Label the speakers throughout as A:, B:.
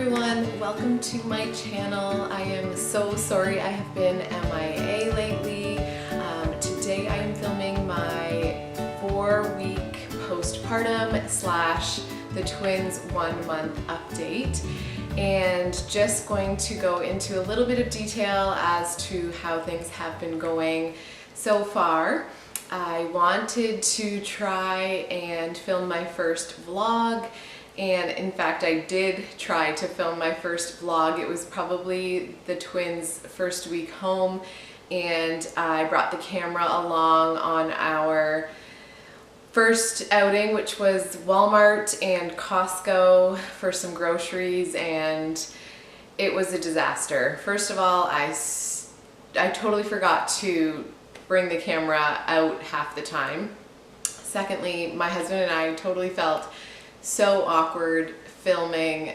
A: everyone, welcome to my channel. I am so sorry I have been MIA lately. Today I am filming my 4-week postpartum slash the twins 1 month update, and just going to go into a little bit of detail as to how things have been going so far. I wanted to try and film my first vlog, and in fact I did try to film my first vlog. It was probably the twins' first week home, and I brought the camera along on our first outing, which was Walmart and Costco for some groceries, and it was a disaster. First of all, I totally forgot to bring the camera out half the time. Secondly, my husband and I totally felt so awkward filming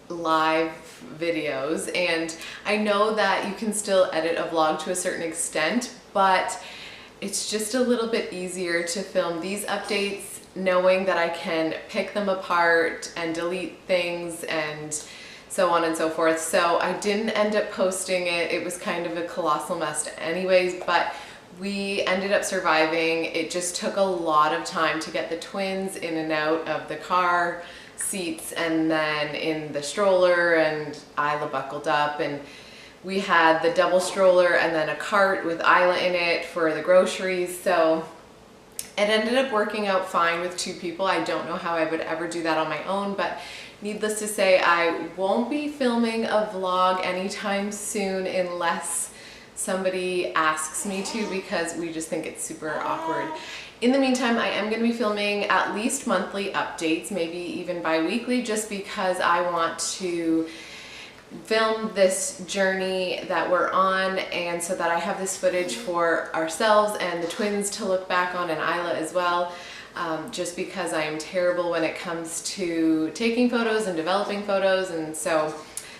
A: live videos, and I know that you can still edit a vlog to a certain extent, but it's just a little bit easier to film these updates knowing that I can pick them apart and delete things and so on and so forth. So I didn't end up posting it. It was kind of a colossal mess anyways, but we ended up surviving. It just took a lot of time to get the twins in and out of the car seats and then in the stroller, and Isla buckled up, and we had the double stroller and then a cart with Isla in it for the groceries. So it ended up working out fine with 2 people. I don't know how I would ever do that on my own, but needless to say, I won't be filming a vlog anytime soon unless somebody asks me to, because we just think it's super awkward. In the meantime, I am going to be filming at least monthly updates, maybe even bi-weekly, just because I want to film this journey that we're on, and so that I have this footage for ourselves and the twins to look back on, and Isla as well, just because I am terrible when it comes to taking photos and developing photos, and so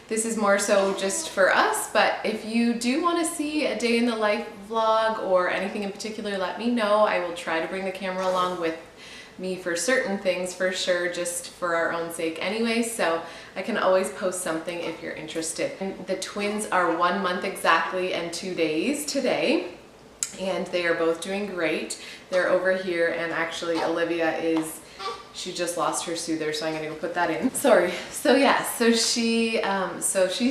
A: this is more so just for us. But if you do want to see a day in the life vlog or anything in particular, let me know. I will try to bring the camera along with me for certain things for sure, just for our own sake anyway, so I can always post something if you're interested. And the twins are 1 month exactly and 2 days today, and they are both doing great. They're over here, and actually Olivia she just lost her soother, so I'm gonna go put that in. Sorry. So yeah, so she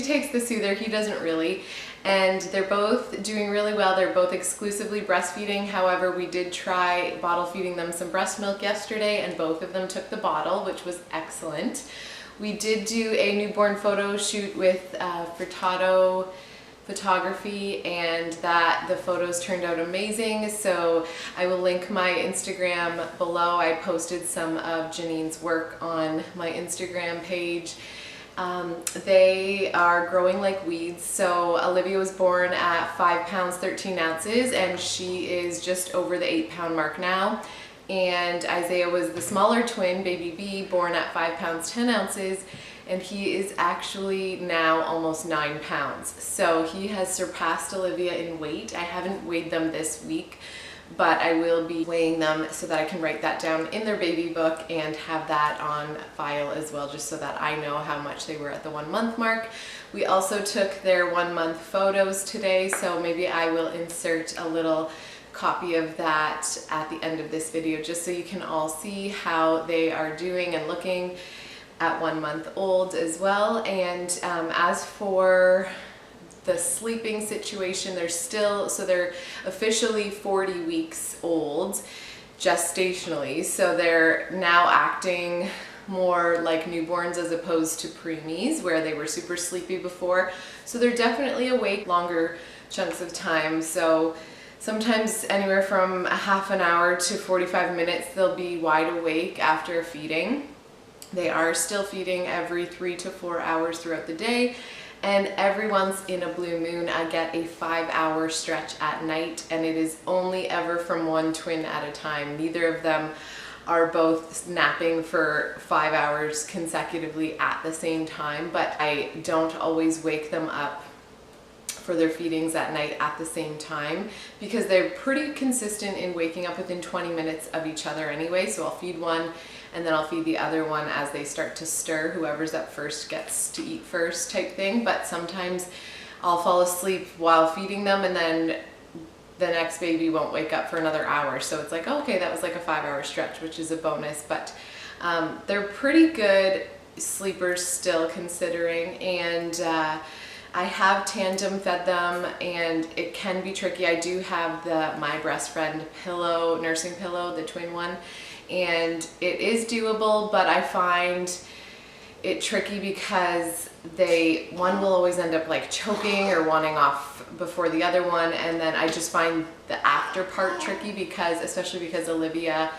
A: takes the soother, he doesn't really, and they're both doing really well. They're both exclusively breastfeeding. However, we did try bottle feeding them some breast milk yesterday, and both of them took the bottle, which was excellent. We did do a newborn photo shoot with Furtado Photography, and the photos turned out amazing, so I will link my Instagram below. I posted some of Janine's work on my Instagram page. They are growing like weeds. So Olivia was born at 5 pounds 13 ounces, and she is just over the 8-pound mark now. And Isaiah was the smaller twin, baby B, born at 5 pounds 10 ounces, and he is actually now almost 9 pounds. So he has surpassed Olivia in weight. I haven't weighed them this week, but I will be weighing them so that I can write that down in their baby book and have that on file as well, just so that I know how much they were at the 1 month mark. We also took their 1 month photos today, so maybe I will insert a little copy of that at the end of this video, just so you can all see how they are doing and looking at 1 month old as well. And as for the sleeping situation, they're officially 40 weeks old gestationally, so they're now acting more like newborns as opposed to preemies, where they were super sleepy before. So they're definitely awake longer chunks of time. So sometimes anywhere from a half an hour to 45 minutes they'll be wide awake after feeding. They are still feeding every 3 to 4 hours throughout the day, and every once in a blue moon I get a 5-hour stretch at night, and it is only ever from one twin at a time. Neither of them are both napping for 5 hours consecutively at the same time, but I don't always wake them up for their feedings at night at the same time, because they're pretty consistent in waking up within 20 minutes of each other anyway. So I'll feed one and then I'll feed the other one as they start to stir. Whoever's up first gets to eat first type thing. But sometimes I'll fall asleep while feeding them, and then the next baby won't wake up for another hour. So it's like, okay, that was like a 5-hour stretch, which is a bonus. But they're pretty good sleepers still, considering. And I have tandem fed them, and it can be tricky. I do have the My Breast Friend pillow, nursing pillow, the twin one, and it is doable, but I find it tricky because one will always end up like choking or wanting off before the other one, and then I just find the after part tricky because, especially because Olivia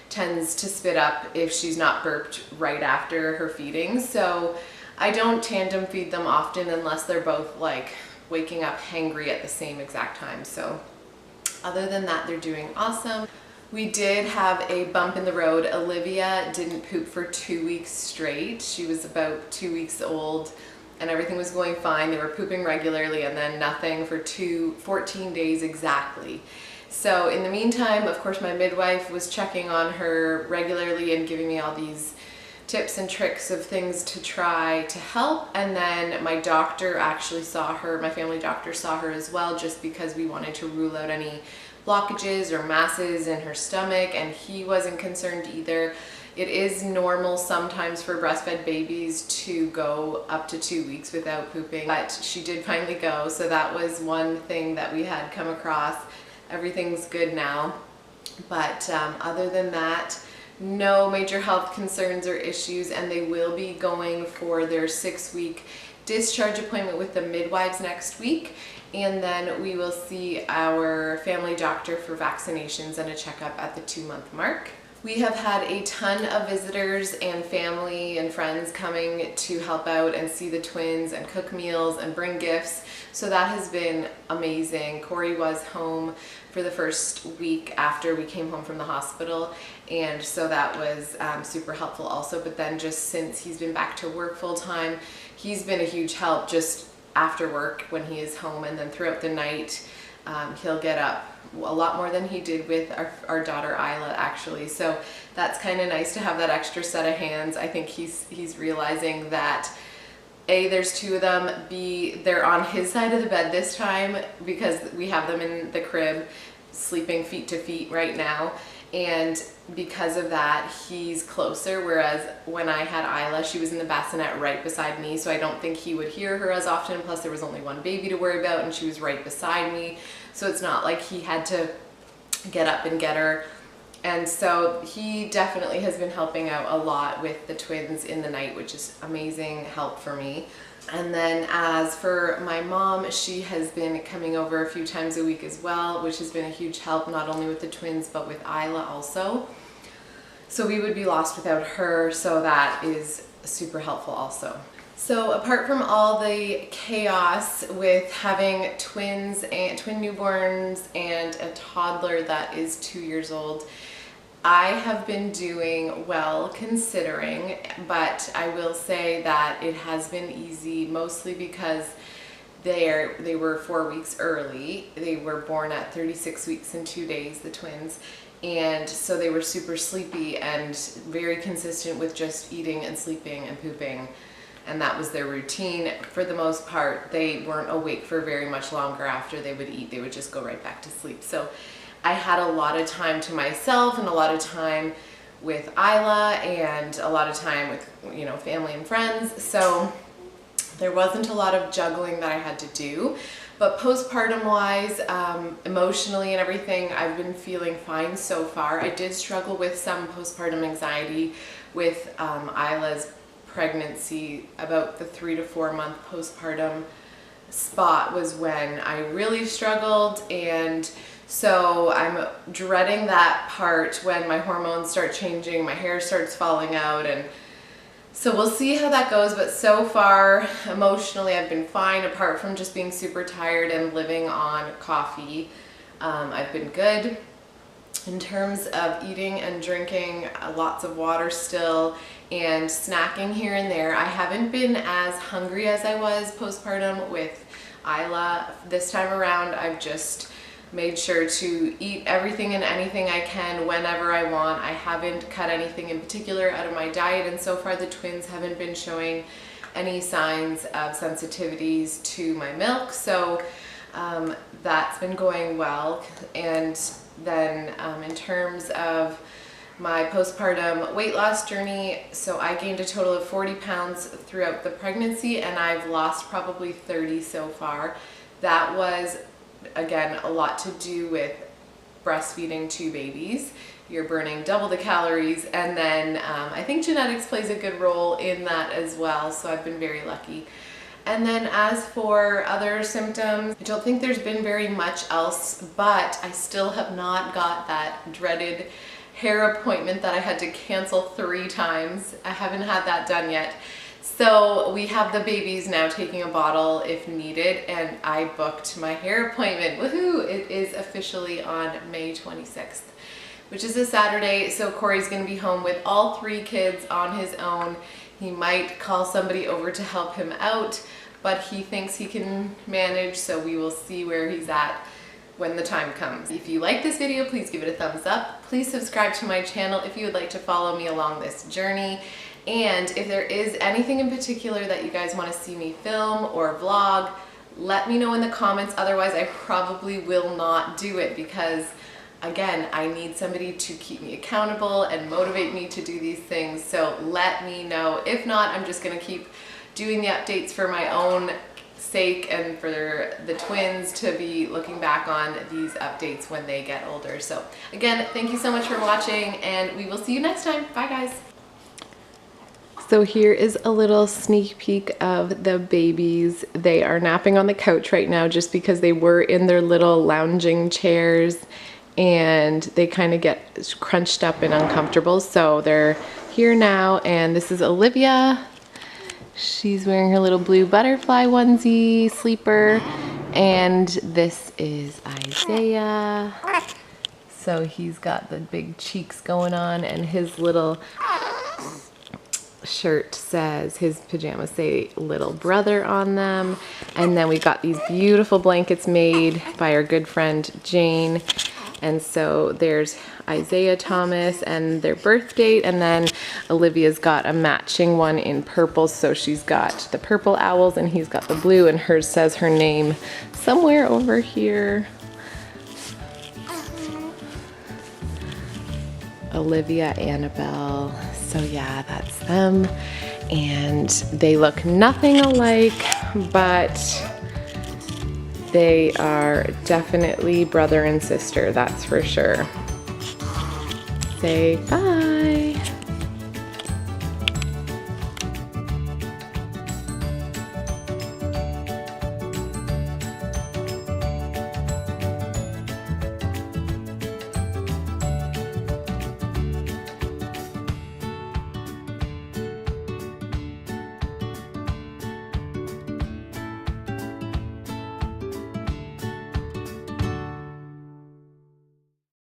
A: tends to spit up if she's not burped right after her feeding. So I don't tandem feed them often unless they're both like waking up hangry at the same exact time. So other than that, they're doing awesome. We did have a bump in the road. Olivia didn't poop for 2 weeks straight. She was about 2 weeks old and everything was going fine. They were pooping regularly, and then nothing for 14 days exactly. So in the meantime, of course, my midwife was checking on her regularly and giving me all these tips and tricks of things to try to help. And then my doctor actually saw her, my family doctor saw her as well, just because we wanted to rule out any blockages or masses in her stomach, and he wasn't concerned either. It is normal sometimes for breastfed babies to go up to 2 weeks without pooping, but she did finally go, so that was one thing that we had come across. Everything's good now, but other than that, no major health concerns or issues, and they will be going for their 6-week discharge appointment with the midwives next week, and then we will see our family doctor for vaccinations and a checkup at the 2-month mark. We have had a ton of visitors and family and friends coming to help out and see the twins and cook meals and bring gifts, so that has been amazing. Corey was home for the first week after we came home from the hospital, and so that was super helpful also. But then just since he's been back to work full time, he's been a huge help just after work when he is home, and then throughout the night he'll get up a lot more than he did with our daughter Isla, actually. So that's kind of nice to have that extra set of hands. I think he's realizing that A, there's 2 of them, B, they're on his side of the bed this time because we have them in the crib sleeping feet to feet right now, and because of that he's closer, whereas when I had Isla, she was in the bassinet right beside me, so I don't think he would hear her as often. Plus there was only one baby to worry about and she was right beside me, so it's not like he had to get up and get her. And so he definitely has been helping out a lot with the twins in the night, which is amazing help for me. And then as for my mom, she has been coming over a few times a week as well, which has been a huge help, not only with the twins but with Isla also. So we would be lost without her, so that is super helpful also. So apart from all the chaos with having twins and twin newborns and a toddler that is 2 years old, I have been doing well considering, but I will say that it has been easy, mostly because they were 4 weeks early. They were born at 36 weeks and 2 days, the twins, and so they were super sleepy and very consistent with just eating and sleeping and pooping, and that was their routine for the most part. They weren't awake for very much longer after they would eat. They would just go right back to sleep. So I had a lot of time to myself and a lot of time with Isla and a lot of time with, you know, family and friends. So there wasn't a lot of juggling that I had to do. But postpartum wise, emotionally and everything, I've been feeling fine so far. I did struggle with some postpartum anxiety with Isla's pregnancy. About the 3 to 4 month postpartum spot was when I really struggled, and so I'm dreading that part when my hormones start changing, my hair starts falling out, and so we'll see how that goes. But so far emotionally I've been fine, apart from just being super tired and living on coffee. I've been good. In terms of eating and drinking, lots of water still, and snacking here and there. I haven't been as hungry as I was postpartum with Isla. This time around I've just made sure to eat everything and anything I can whenever I want. I haven't cut anything in particular out of my diet, and so far the twins haven't been showing any signs of sensitivities to my milk, so that's been going well. And then in terms of my postpartum weight loss journey, so I gained a total of 40 pounds throughout the pregnancy, and I've lost probably 30 so far. That was, again, a lot to do with breastfeeding 2 babies. You're burning double the calories, and then I think genetics plays a good role in that as well, so I've been very lucky. And then as for other symptoms, I don't think there's been very much else, but I still have not got that dreaded hair appointment that I had to cancel 3 times. I haven't had that done yet. So we have the babies now taking a bottle if needed, and I booked my hair appointment. Woohoo! It is officially on May 26th, which is a Saturday, so Corey's gonna be home with all 3 kids on his own. He might call somebody over to help him out, but he thinks he can manage, so we will see where he's at when the time comes. If you like this video, please give it a thumbs up. Please subscribe to my channel if you would like to follow me along this journey. And if there is anything in particular that you guys want to see me film or vlog, let me know in the comments. Otherwise, I probably will not do it because, again, I need somebody to keep me accountable and motivate me to do these things. So let me know. If not, I'm just going to keep doing the updates for my own sake and for the twins to be looking back on these updates when they get older. So again, thank you so much for watching, and we will see you next time. Bye, guys. So here is a little sneak peek of the babies. They are napping on the couch right now just because they were in their little lounging chairs and they kind of get crunched up and uncomfortable. So they're here now, and this is Olivia. She's wearing her little blue butterfly onesie sleeper, and this is Isaiah. So he's got the big cheeks going on, and his little shirt says, his pajamas say little brother on them. And then we got these beautiful blankets made by our good friend Jane. And so there's Isaiah Thomas and their birth date, and then Olivia's got a matching one in purple. So she's got the purple owls and he's got the blue, and hers says her name somewhere over here. Olivia Annabelle. So yeah, that's them. And they look nothing alike, but they are definitely brother and sister, that's for sure. Say bye.